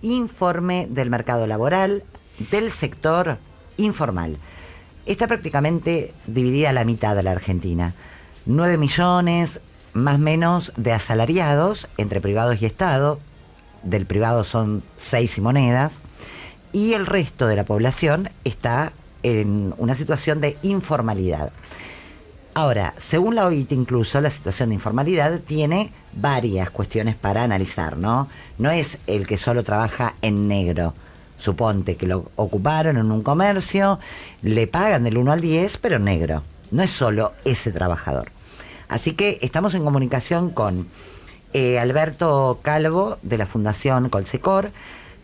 Informe del mercado laboral del sector informal. Está prácticamente dividida a la mitad de la Argentina. 9 millones, más o menos, de asalariados entre privados y Estado. Del privado son 6 y monedas. Y el resto de la población está en una situación de informalidad. Ahora, según la OIT incluso, la situación de informalidad tiene varias cuestiones para analizar, ¿no? No es el que solo trabaja en negro. Suponte que lo ocuparon en un comercio, le pagan del 1 al 10, pero en negro. No es solo ese trabajador. Así que estamos en comunicación con Alberto Calvo, de la Fundación Colsecor.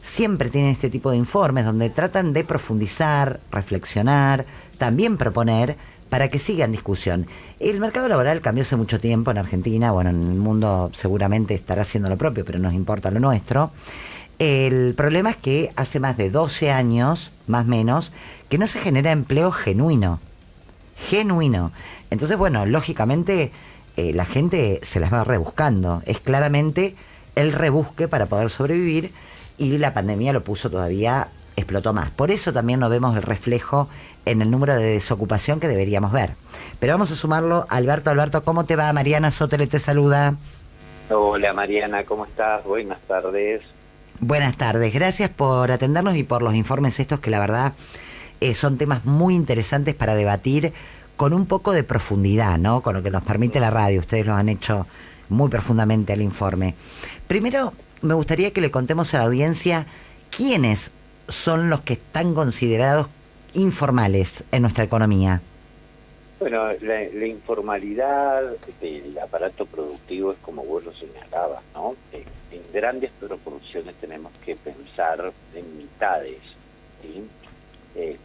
Siempre tienen este tipo de informes donde tratan de profundizar, reflexionar, también proponer, para que siga en discusión. El mercado laboral cambió hace mucho tiempo en Argentina, bueno, en el mundo seguramente estará haciendo lo propio, pero nos importa lo nuestro. El problema es que hace más de 12 años, más o menos, que no se genera empleo genuino. Entonces, bueno, lógicamente la gente se las va rebuscando. Es claramente el rebusque para poder sobrevivir, y la pandemia lo puso todavía, explotó más. Por eso también no vemos el reflejo en el número de desocupación que deberíamos ver. Pero vamos a sumarlo. Alberto, ¿cómo te va? Mariana Sotele te saluda. Hola Mariana, ¿cómo estás? Buenas tardes. Buenas tardes, gracias por atendernos y por los informes estos que la verdad son temas muy interesantes para debatir con un poco de profundidad, ¿no? Con lo que nos permite la radio. Ustedes lo han hecho muy profundamente el informe. Primero, me gustaría que le contemos a la audiencia quiénes son los que están considerados informales en nuestra economía. Bueno, la informalidad del aparato productivo es como vos lo señalabas, ¿no? En grandes proporciones tenemos que pensar en mitades, ¿sí?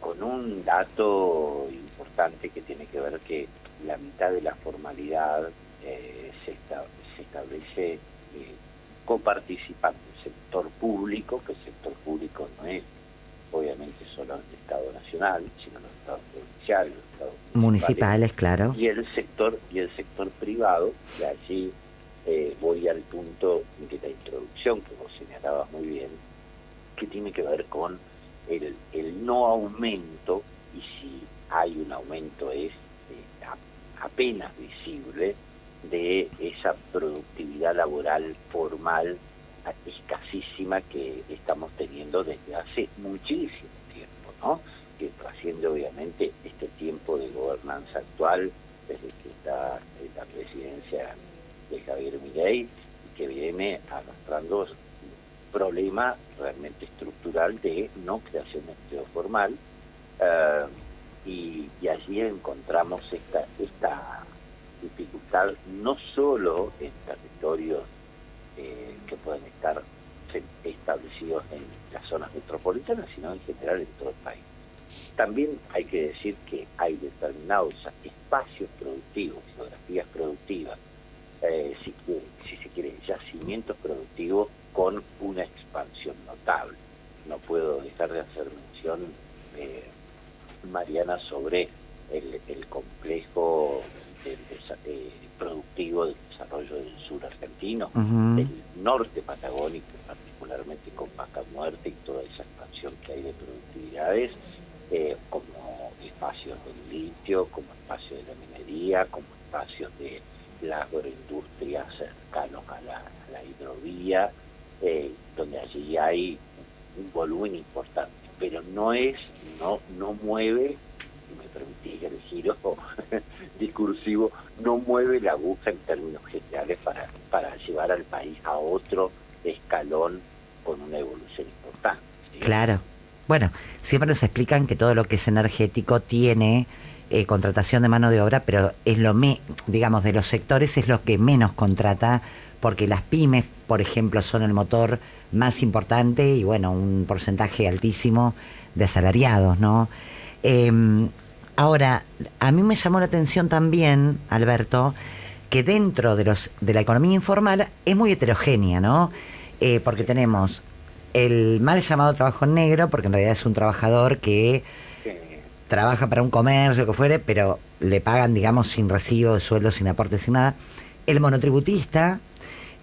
Con un dato importante que tiene que ver que la mitad de la formalidad se establece coparticipando el sector público, que el sector público no es obviamente solo el Estado Nacional, sino los estados provinciales, los estados municipales, claro. Y el sector privado, y allí voy al punto de la introducción que vos señalabas muy bien, que tiene que ver con el no aumento, y si hay un aumento es apenas visible, de esa productividad laboral formal escasísima que estamos teniendo desde hace muchísimo tiempo, ¿no? Que trasciende obviamente este tiempo de gobernanza actual, desde que está en la presidencia de Javier Milei, y que viene arrastrando un problema realmente estructural de no creación de empleo formal, y allí encontramos esta dificultad no solo en territorios que pueden estar establecidos en las zonas metropolitanas, sino en general en todo el país. También hay que decir que hay determinados espacios productivos, geografías productivas, si se quiere, yacimientos productivos con una expansión notable. No puedo dejar de hacer mención, Mariana, sobre el complejo productivo del desarrollo del sur argentino, del norte patagónico, particularmente con Vaca Muerta y toda esa expansión que hay de productividades, como espacios del litio, como espacios de la minería, como espacios de la agroindustria cercanos a la hidrovía, donde allí hay un volumen importante, pero no mueve, si me permitís el giro discursivo, no mueve la aguja en términos generales para llevar al país a otro escalón con una evolución importante, ¿sí? Claro. Bueno, siempre nos explican que todo lo que es energético tiene contratación de mano de obra, pero es digamos, de los sectores es lo que menos contrata, porque las pymes, por ejemplo, son el motor más importante y, bueno, un porcentaje altísimo de asalariados, ¿no? Ahora, a mí me llamó la atención también, Alberto, que dentro de la economía informal es muy heterogénea, ¿no? Porque tenemos el mal llamado trabajo en negro, porque en realidad es un trabajador que trabaja para un comercio, que fuere, pero le pagan, digamos, sin recibo de sueldo, sin aporte, sin nada. El monotributista,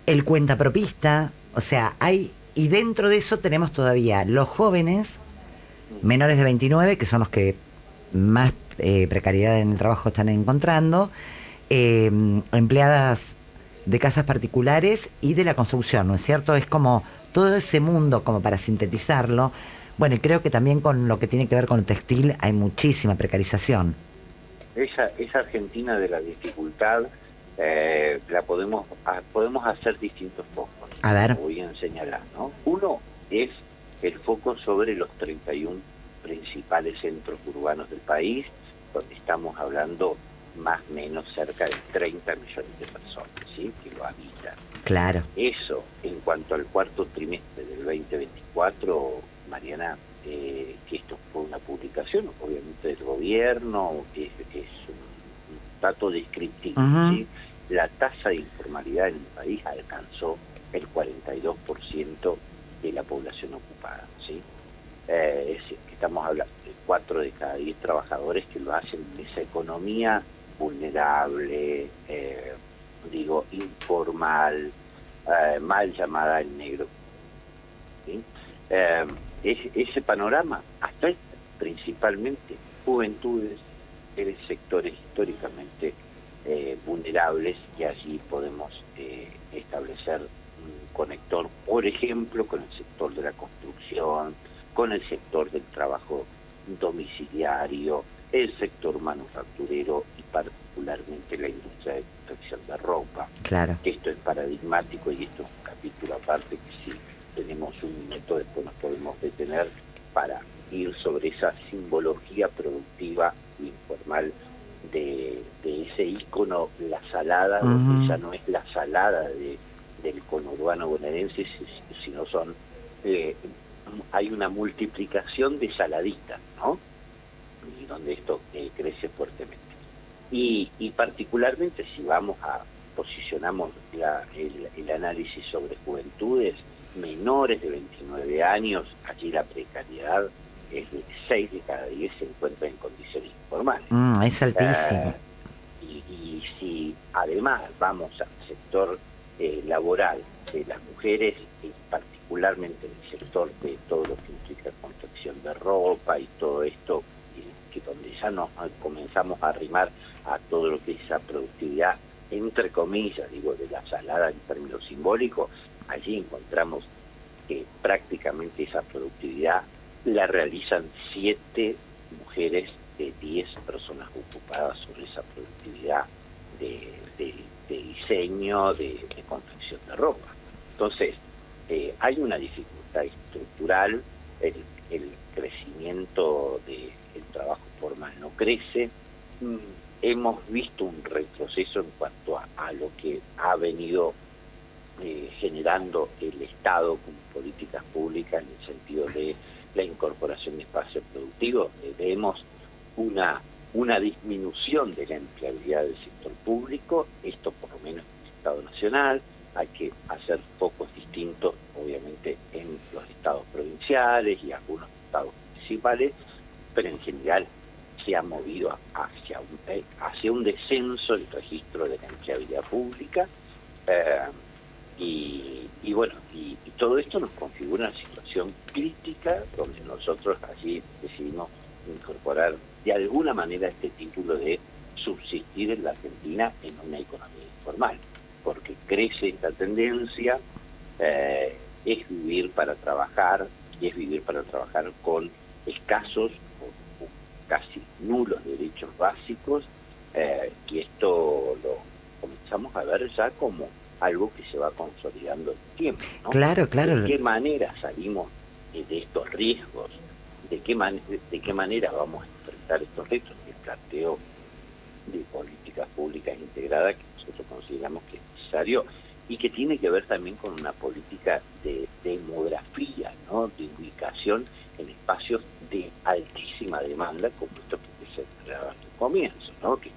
el cuentapropista, o sea, hay Y dentro de eso tenemos todavía los jóvenes menores de 29, que son los que más precariedad en el trabajo están encontrando, empleadas de casas particulares y de la construcción, ¿no es cierto? Es como todo ese mundo, como para sintetizarlo. Bueno, y creo que también con lo que tiene que ver con el textil hay muchísima precarización. Esa Argentina de la dificultad la podemos hacer distintos focos. A ver. Voy a señalar, ¿no? Uno es el foco sobre los 31 principales centros urbanos del país, donde estamos hablando más o menos cerca de 30 millones de personas, ¿sí?, que lo habitan. Claro. Eso, en cuanto al cuarto trimestre del 2024, Mariana, que esto fue una publicación, obviamente, del gobierno, es un dato descriptivo, ¿sí? La tasa de informalidad en el país alcanzó el 42% de la población ocupada, ¿sí? Es decir, que estamos hablando de 4 de cada 10 trabajadores que lo hacen en esa economía vulnerable, informal, mal llamada el negro, ¿sí? Ese panorama afecta principalmente juventudes, sectores históricamente vulnerables, y allí podemos establecer un conector, por ejemplo, con el sector de la construcción, con el sector del trabajo domiciliario, el sector manufacturero y particularmente la industria de confección de ropa. Claro. Esto es paradigmático y esto es un capítulo aparte que si tenemos un minuto después nos podemos detener para ir sobre esa simbología productiva e informal de ese ícono, la salada, donde ya no es la salada del conurbano bonaerense, sino son hay una multiplicación de saladitas, ¿no? Y donde esto crece fuertemente. Y particularmente si posicionamos el análisis sobre juventudes menores de 29 años, allí la precariedad es de 6 de cada 10 se encuentran en condiciones informales. Es altísimo. Y si además vamos al sector laboral de las mujeres, particularmente en el sector de todo lo que implica confección de ropa y todo esto, que donde ya nos comenzamos a arrimar a todo lo que es esa productividad, entre comillas, digo, de la salada en términos simbólicos, allí encontramos que prácticamente esa productividad la realizan 7 mujeres de 10 personas ocupadas sobre esa productividad de diseño, de confección de ropa. Entonces, hay una dificultad estructural, el crecimiento del trabajo formal no crece. Hemos visto un retroceso en cuanto a lo que ha venido generando el Estado como políticas públicas en el sentido de la incorporación de espacios productivos. Vemos una disminución de la empleabilidad del sector público, esto por lo menos en el Estado Nacional. Hay que hacer focos distintos, obviamente, en los estados provinciales y algunos estados municipales, pero en general se ha movido hacia un descenso el registro de la empleabilidad pública, y todo esto nos configura una situación crítica donde nosotros allí decidimos incorporar de alguna manera este título de subsistir en la Argentina en una economía informal, porque crece esta tendencia, es vivir para trabajar, y es vivir para trabajar con escasos o casi nulos derechos básicos, y esto lo comenzamos a ver ya como algo que se va consolidando en el tiempo, ¿no? Claro, claro. ¿De qué manera salimos de estos riesgos? ¿De qué manera vamos a enfrentar estos retos? El planteo de políticas públicas integradas que nosotros consideramos que es necesario y que tiene que ver también con una política de demografía, ¿no? De ubicación en espacios de altísima demanda, como esto que se trataba al comienzo, ¿no? Que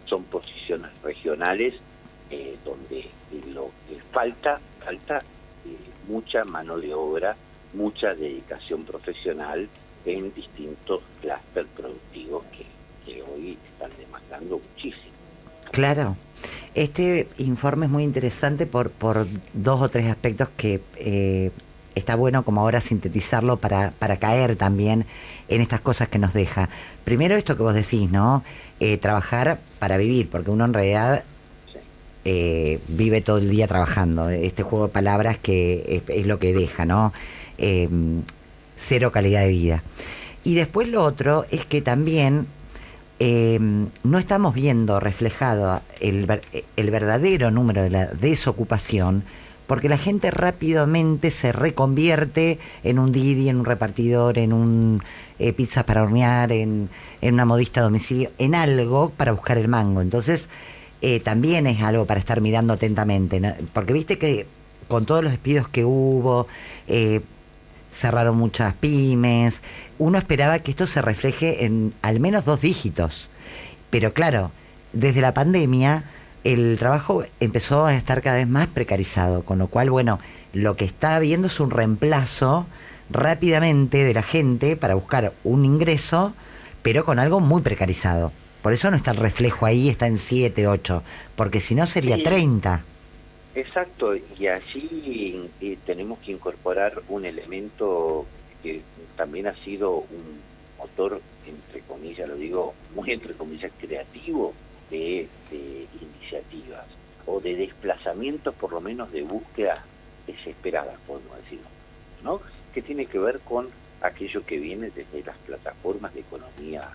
son posiciones regionales donde lo que falta mucha mano de obra, mucha dedicación profesional en distintos clústeres productivos que hoy están demandando muchísimo. Claro. Este informe es muy interesante por 2 o 3 aspectos que está bueno como ahora sintetizarlo para caer también en estas cosas que nos deja. Primero esto que vos decís, ¿no? Trabajar para vivir, porque uno en realidad vive todo el día trabajando. Este juego de palabras que es lo que deja, ¿no? Cero calidad de vida. Y después lo otro es que también no estamos viendo reflejado el verdadero número de la desocupación, porque la gente rápidamente se reconvierte en un Didi, en un repartidor, en un pizza para hornear, en una modista a domicilio, en algo para buscar el mango. Entonces, también es algo para estar mirando atentamente, ¿no? Porque viste que con todos los despidos que hubo, cerraron muchas pymes, uno esperaba que esto se refleje en al menos 2 dígitos. Pero claro, desde la pandemia el trabajo empezó a estar cada vez más precarizado, con lo cual, bueno, lo que está habiendo es un reemplazo rápidamente de la gente para buscar un ingreso, pero con algo muy precarizado. Por eso no está el reflejo ahí, está en 7, 8, porque si no sería 30. Exacto, y allí tenemos que incorporar un elemento que también ha sido un motor, entre comillas, lo digo muy entre comillas, creativo de iniciativas o de desplazamientos, por lo menos de búsquedas desesperadas, podemos decirlo, ¿no? Que tiene que ver con aquello que viene desde las plataformas de economía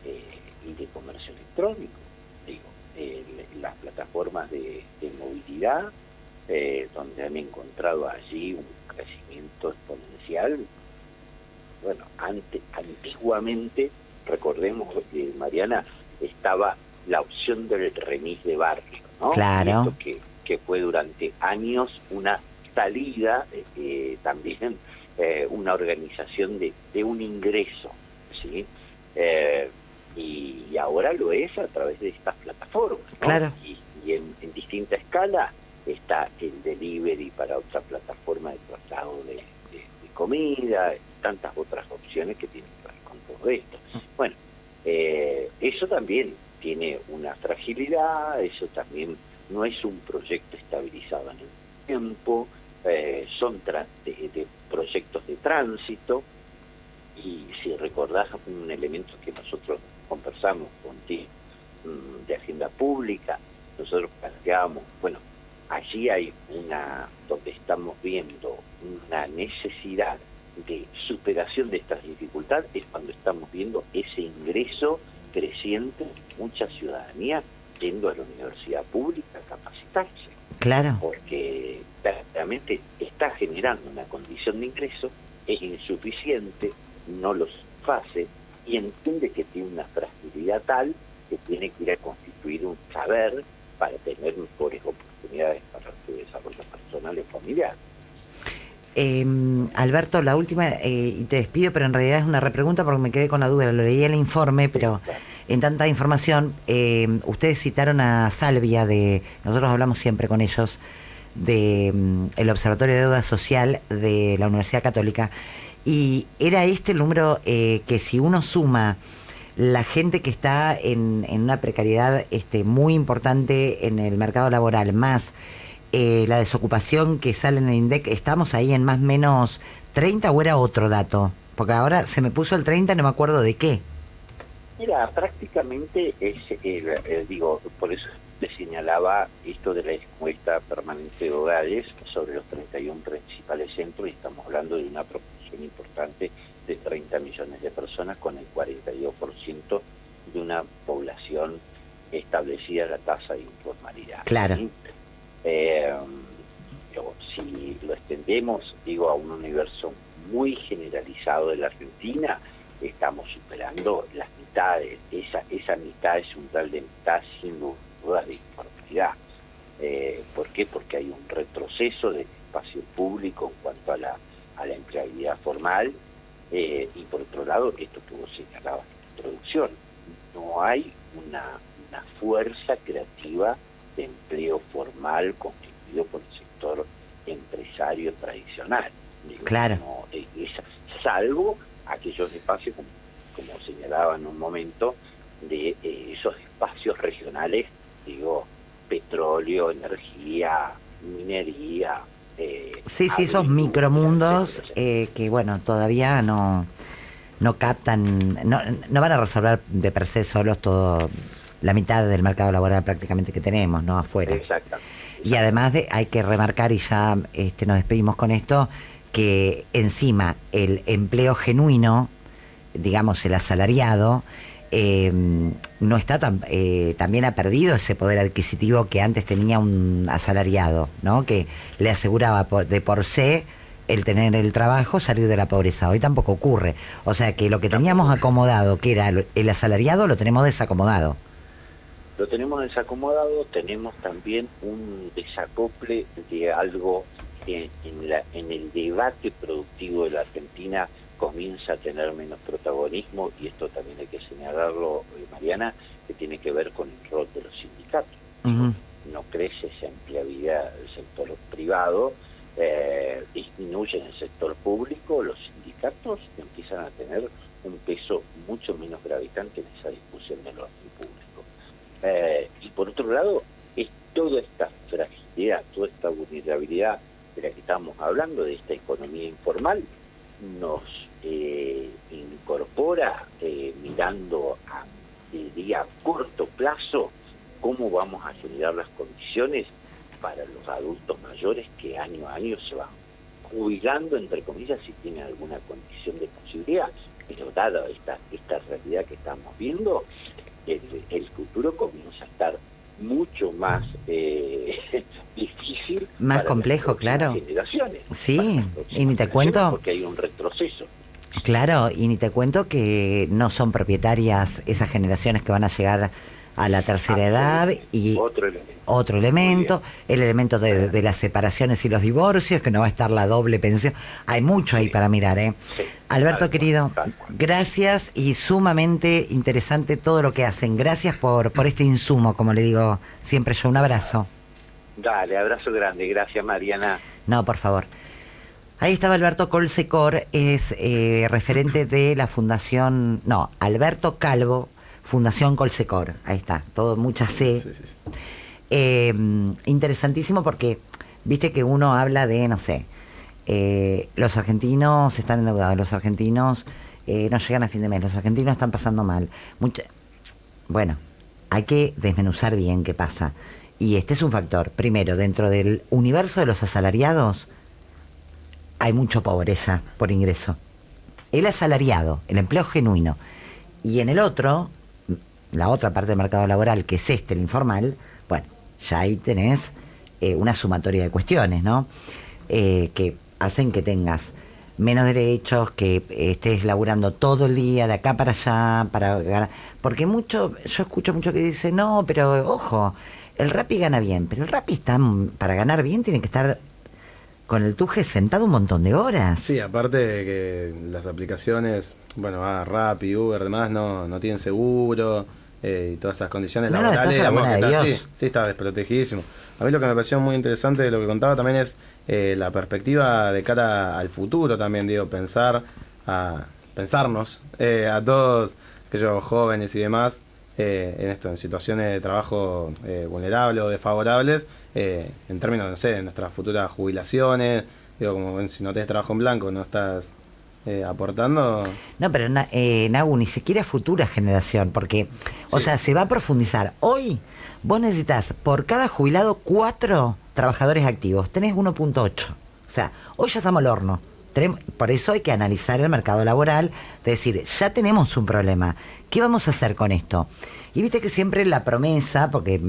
y de comercio electrónico, digo, las plataformas de movilidad, donde han encontrado allí un crecimiento exponencial. Bueno, antiguamente, recordemos, Mariana, estaba la opción del remis de barrio, ¿no? Claro. Y esto que fue durante años una salida, también una organización de un ingreso, ¿sí? Y ahora lo es a través de estas plataformas, ¿no? Claro. Y en distinta escala está el delivery para otra plataforma de traslado de comida, tantas otras opciones que tienen que ver con todo esto. Bueno, eso también tiene una fragilidad, eso también no es un proyecto estabilizado en el tiempo, son de proyectos de tránsito, y si recordás un elemento que nosotros conversamos contigo de agenda pública, nosotros planteábamos, bueno, allí hay donde estamos viendo una necesidad de superación de estas dificultades, es cuando estamos viendo ese ingreso creciente, mucha ciudadanía yendo a la universidad pública a capacitarse. Claro. Porque realmente está generando una condición de ingreso, es insuficiente, no lo satisface y entiende que tiene una fragilidad tal que tiene que ir a constituir un saber para tener mejores oportunidades para su desarrollo personal y familiar. Alberto, la última, y te despido, pero en realidad es una repregunta porque me quedé con la duda, lo leí en el informe, pero sí, claro, en tanta información, ustedes citaron a Salvia, nosotros hablamos siempre con ellos, el Observatorio de Deuda Social de la Universidad Católica, y era el número que si uno suma la gente que está en una precariedad muy importante en el mercado laboral, más la desocupación que sale en el INDEC, ¿estamos ahí en más o menos 30 o era otro dato? Porque ahora se me puso el 30 y no me acuerdo de qué. Mira, prácticamente digo, por eso le señalaba esto de la encuesta permanente de hogares sobre los 31 principales centros, y estamos hablando de una proporción importante de 30 millones de personas, con el 42% de una población establecida la tasa de informalidad. Claro. ¿Sí? Si lo extendemos, digo, a un universo muy generalizado de la Argentina, estamos superando las mitades. Esa mitad es un tal de mitad sin duda de informalidad. ¿Por qué? Porque hay un retroceso del espacio público en cuanto a la empleabilidad formal, y por otro lado, esto que vos señalabas en la introducción, no hay una fuerza creativa de empleo formal constituido por el sector empresario tradicional. Digo, claro. No, salvo aquellos espacios, como señalaba en un momento, de esos espacios regionales, digo, petróleo, energía, minería, Sí, esos abrir micromundos el que, bueno, todavía no captan, no van a resolver de per se solos todo, la mitad del mercado laboral prácticamente que tenemos, ¿no? Afuera. Exactamente. Y además hay que remarcar, y ya nos despedimos con esto, que encima el empleo genuino, digamos el asalariado, no está también ha perdido ese poder adquisitivo que antes tenía un asalariado, ¿no? Que le aseguraba de por sí el tener el trabajo, salir de la pobreza. Hoy tampoco ocurre. O sea que lo que teníamos acomodado, que era el asalariado, lo tenemos desacomodado. Lo tenemos desacomodado, tenemos también un desacople de algo en el debate productivo de la Argentina comienza a tener menos protagonismo, y esto también hay que señalarlo, Mariana, que tiene que ver con el rol de los sindicatos. Uh-huh. No crece esa empleabilidad del sector privado, disminuye en el sector público, los sindicatos empiezan a tener un peso mucho menos gravitante en esa discusión del orden público. Y por otro lado, es toda esta fragilidad, toda esta vulnerabilidad de la que estamos hablando, de esta economía informal, nos incorpora, mirando a corto plazo, cómo vamos a generar las condiciones para los adultos mayores que año a año se van jubilando, entre comillas, si tienen alguna condición de posibilidad. Pero dada esta realidad que estamos viendo, el futuro comienza a estar mucho más difícil, más complejo, claro. Generaciones, sí, y ni te cuento, porque hay un retroceso. Claro, y ni te cuento que no son propietarias esas generaciones que van a llegar a la tercera edad, y otro elemento, el elemento de las separaciones y los divorcios, que no va a estar la doble pensión. Hay mucho ahí para mirar, ¿eh? Sí. Alberto, querido, gracias, y sumamente interesante todo lo que hacen. Gracias por este insumo, como le digo siempre yo. Un abrazo. Dale, abrazo grande. Gracias, Mariana. No, por favor. Ahí estaba Alberto Colsecor, es referente de la fundación, Alberto Calvo, Fundación Colsecor. Ahí está, todo, mucha C. Sí. Interesantísimo, porque viste que uno habla de, no sé, los argentinos están endeudados, los argentinos no llegan a fin de mes, los argentinos están pasando mal. Bueno, hay que desmenuzar bien qué pasa. Y este es un factor. Primero, dentro del universo de los asalariados hay mucha pobreza por ingreso. El asalariado, el empleo genuino. Y en el otro, la otra parte del mercado laboral, que es el informal, bueno, ya ahí tenés una sumatoria de cuestiones, ¿no? Que hacen que tengas menos derechos, que estés laburando todo el día, de acá para allá, para ganar. Porque yo escucho mucho que dice, no, pero ojo, el Rappi gana bien, pero el Rappi para ganar bien tiene que estar con el tuje sentado un montón de horas. Sí, aparte de que las aplicaciones, Rappi, Uber, demás, no tienen seguro, y todas esas condiciones laborales. Sí, está desprotegidísimo. A mí lo que me pareció muy interesante de lo que contaba también es la perspectiva de cara al futuro también, digo, pensarnos a todos aquellos jóvenes y demás, en situaciones de trabajo vulnerables o desfavorables, en términos, no sé, de nuestras futuras jubilaciones, digo, como si no tenés trabajo en blanco, no estás aportando. No, pero Nagu, ni siquiera futura generación, porque, o sea, se va a profundizar. Hoy vos necesitas por cada jubilado 4 trabajadores activos, tenés 1.8. O sea, hoy ya estamos al horno. Por eso hay que analizar el mercado laboral, de decir, ya tenemos un problema, ¿qué vamos a hacer con esto? Y viste que siempre la promesa, porque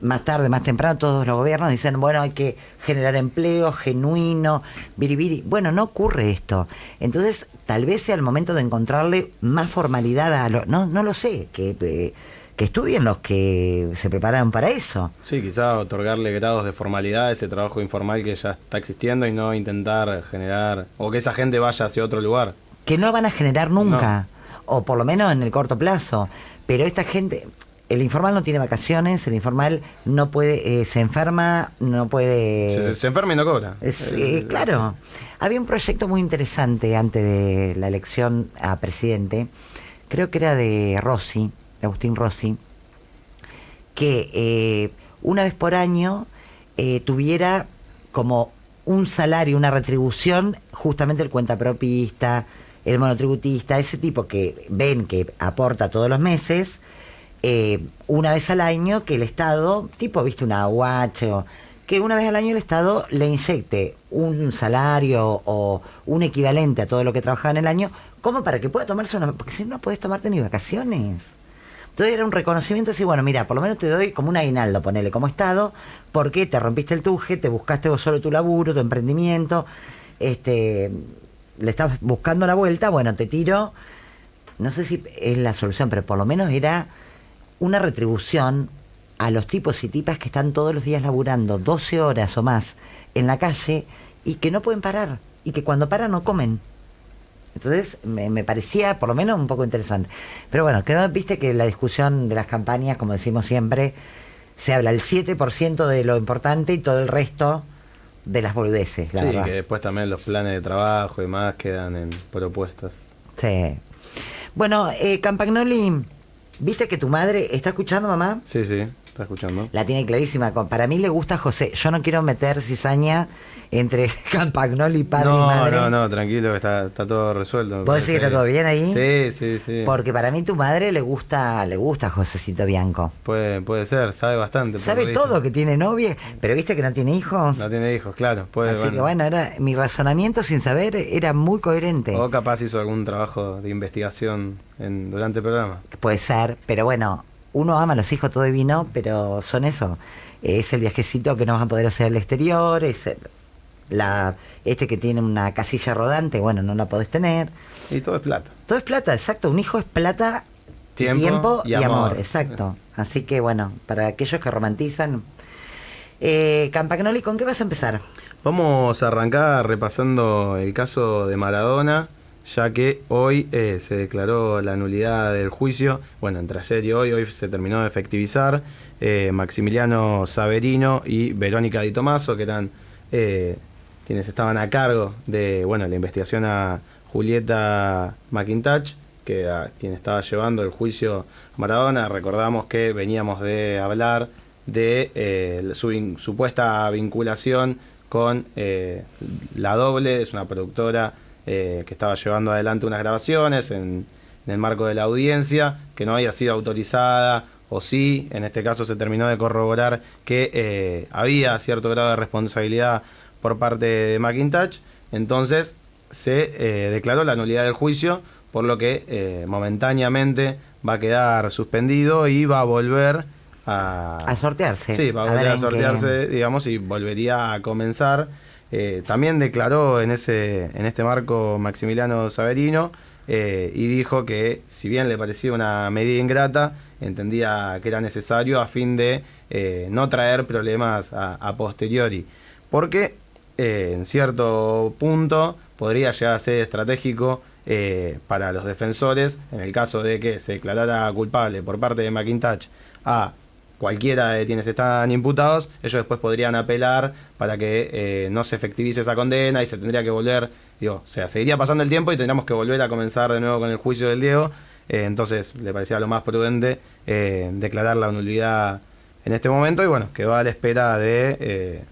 más tarde, más temprano, todos los gobiernos dicen, bueno, hay que generar empleo genuino, biribiri. Bueno, no ocurre esto. Entonces, tal vez sea el momento de encontrarle más formalidad a no lo sé, que estudien los que se prepararon para eso. Sí, quizá otorgarle grados de formalidad a ese trabajo informal que ya está existiendo, y no intentar generar, o que esa gente vaya hacia otro lugar. Que no van a generar nunca, o por lo menos en el corto plazo. Pero esta gente, el informal no tiene vacaciones, el informal no puede, se enferma, no puede... Se enferma y no cobra. Claro. Había un proyecto muy interesante antes de la elección a presidente, creo que era de Rossi, Agustín Rossi, que una vez por año tuviera como un salario, una retribución, justamente el cuentapropista, el monotributista, ese tipo que ven que aporta todos los meses, una vez al año que el Estado, tipo, viste, una UH, o que una vez al año el Estado le inyecte un salario o un equivalente a todo lo que trabajaba en el año, como para que pueda tomarse una... Porque si no, no podés tomarte ni vacaciones. Entonces era un reconocimiento así, bueno, mira, por lo menos te doy como un aguinaldo, ponele como Estado, porque te rompiste el tuje, te buscaste vos solo tu laburo, tu emprendimiento, le estás buscando la vuelta, bueno, te tiro, no sé si es la solución, pero por lo menos era una retribución a los tipos y tipas que están todos los días laburando 12 horas o más en la calle y que no pueden parar, y que cuando paran no comen. Entonces me parecía por lo menos un poco interesante. Pero bueno, quedó, viste que la discusión de las campañas, como decimos siempre, se habla el 7% de lo importante y todo el resto de las boludeces, la verdad. Que después también los planes de trabajo y más quedan en propuestas. Sí. Bueno, Campagnoli, ¿viste que tu madre está escuchando, mamá? Sí, está escuchando. La tiene clarísima. Para mí le gusta José. Yo no quiero meter cizaña entre Campagnoli, padre y madre. No, tranquilo, que está todo resuelto. ¿Vos decís que está todo bien ahí? Sí. Porque para mí tu madre le gusta Josecito Bianco. Puede ser, sabe bastante. Sabe todo, que tiene novia, pero viste que no tiene hijos. No tiene hijos, claro. Así que bueno, mi razonamiento sin saber era muy coherente. O capaz hizo algún trabajo de investigación durante el programa. Puede ser, pero bueno, uno ama a los hijos todo divino, pero son eso. Es el viajecito que no vas a poder hacer al exterior, es que tiene una casilla rodante, bueno, no la podés tener. Y todo es plata. Todo es plata, exacto. Un hijo es plata, tiempo y amor. Exacto. Así que bueno, para aquellos que romantizan. Campagnoli, ¿con qué vas a empezar? Vamos a arrancar repasando el caso de Maradona, ya que hoy se declaró la nulidad del juicio. Bueno, entre ayer y hoy se terminó de efectivizar. Maximiliano Saverino y Verónica Di Tomaso, que eran quienes estaban a cargo de la investigación a Julieta McIntosh, que a quien estaba llevando el juicio a Maradona. Recordamos que veníamos de hablar de su supuesta vinculación con La Doble. Es una productora que estaba llevando adelante unas grabaciones en el marco de la audiencia, que no había sido autorizada, o sí. En este caso se terminó de corroborar que había cierto grado de responsabilidad por parte de McIntosh. Entonces se declaró la nulidad del juicio, por lo que momentáneamente va a quedar suspendido y va a volver a sortearse. Sí, va a volver a sortearse, digamos, y volvería a comenzar. También declaró en este marco Maximiliano Saverino, y dijo que, si bien le parecía una medida ingrata, entendía que era necesario a fin de no traer problemas a posteriori. Porque en cierto punto podría llegar a ser estratégico para los defensores, en el caso de que se declarara culpable por parte de McIntosh a cualquiera de quienes están imputados. Ellos después podrían apelar para que no se efectivice esa condena y se tendría que volver, seguiría pasando el tiempo y tendríamos que volver a comenzar de nuevo con el juicio del Diego. Entonces le parecía lo más prudente declarar la nulidad en este momento, y bueno, quedó a la espera de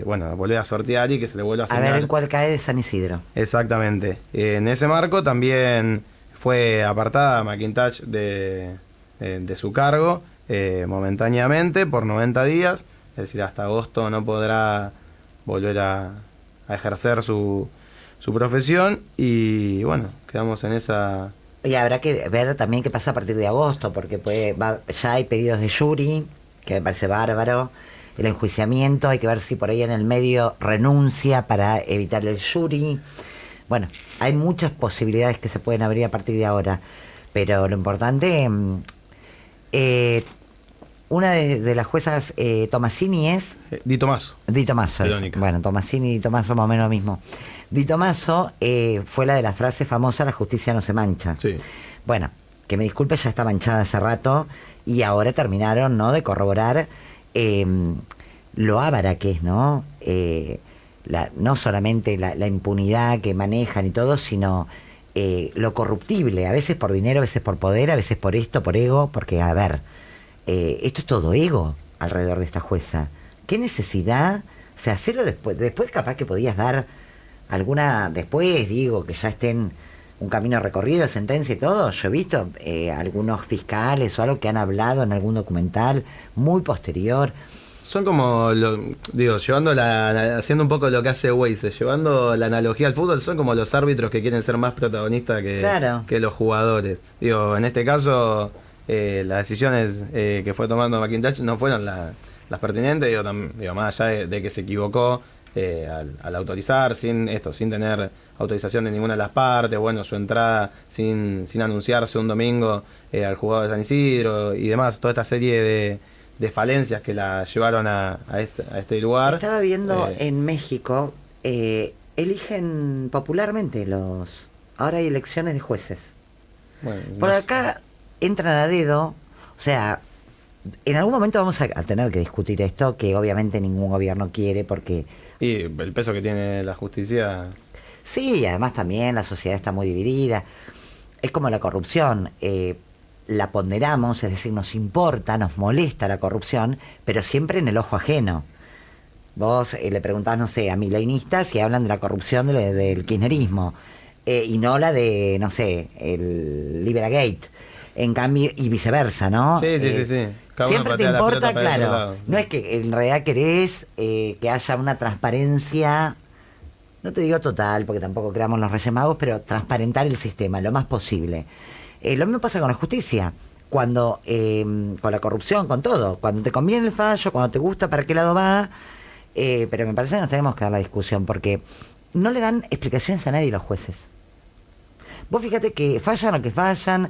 volver a sortear y que se le vuelva a asignar. A ver en cuál cae de San Isidro. Exactamente. En ese marco también fue apartada McIntosh de su cargo momentáneamente por 90 días, es decir, hasta agosto no podrá volver a ejercer su profesión, y bueno, quedamos en esa. Y habrá que ver también qué pasa a partir de agosto, porque ya hay pedidos de jury, que me parece bárbaro. El enjuiciamiento, hay que ver si por ahí en el medio renuncia para evitar el jury. Bueno, hay muchas posibilidades que se pueden abrir a partir de ahora, pero lo importante, una de las juezas, Tomasini es... Di Tomaso. Bueno, Tomasini y Di Tomaso más o menos lo mismo. Di Tomaso fue la de la frase famosa: la justicia no se mancha. Sí. Bueno, que me disculpe, ya está manchada hace rato, y ahora terminaron, ¿no?, de corroborar lo avara que es, ¿no? No solamente la impunidad que manejan y todo, sino lo corruptible, a veces por dinero, a veces por poder, a veces por esto, por ego, porque, esto es todo ego alrededor de esta jueza. ¿Qué necesidad O sea, hacerlo después. Después capaz que podías dar alguna... Después, digo, que ya estén un camino recorrido, sentencia y todo. Yo he visto algunos fiscales o algo que han hablado en algún documental muy posterior. Son como, llevando haciendo un poco lo que hace Weise, llevando la analogía al fútbol, son como los árbitros que quieren ser más protagonistas que los jugadores. En este caso, las decisiones que fue tomando McIntyre no fueron las pertinentes, más allá de que se equivocó al autorizar, sin tener autorización de ninguna de las partes, su entrada sin anunciarse un domingo al jugador de San Isidro y demás, toda esta serie de falencias que la llevaron a este lugar. Estaba viendo en México, eligen popularmente ahora hay elecciones de jueces. Por acá entran a dedo, o sea, en algún momento vamos a tener que discutir esto, que obviamente ningún gobierno quiere porque... Y el peso que tiene la justicia... Sí, y además también la sociedad está muy dividida. Es como la corrupción, la ponderamos, es decir, nos importa, nos molesta la corrupción, pero siempre en el ojo ajeno. Vos le preguntás, no sé, a mileinistas y hablan de la corrupción del kirchnerismo, y no la de, no sé, el Liberagate. En cambio, y viceversa, ¿no? Sí. Siempre te importa, claro. No es que en realidad querés que haya una transparencia, no te digo total, porque tampoco creamos los Reyes Magos, pero transparentar el sistema lo más posible. Lo mismo pasa con la justicia, cuando con la corrupción, con todo. Cuando te conviene el fallo, cuando te gusta para qué lado va. Pero me parece que nos tenemos que dar la discusión, porque no le dan explicaciones a nadie los jueces. Vos fíjate que fallan o que fallan,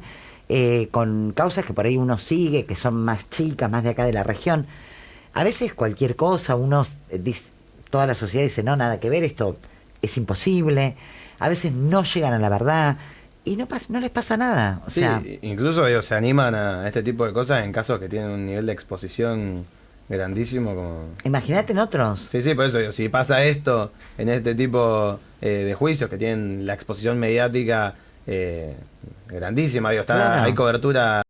con causas que por ahí uno sigue, que son más chicas, más de acá de la región. A veces cualquier cosa, toda la sociedad dice, no, nada que ver, esto es imposible. A veces no llegan a la verdad. Y no les pasa nada. O sea, incluso se animan a este tipo de cosas en casos que tienen un nivel de exposición grandísimo. Imagínate en otros. Sí, por eso si pasa esto en este tipo de juicios que tienen la exposición mediática grandísima, claro. Hay cobertura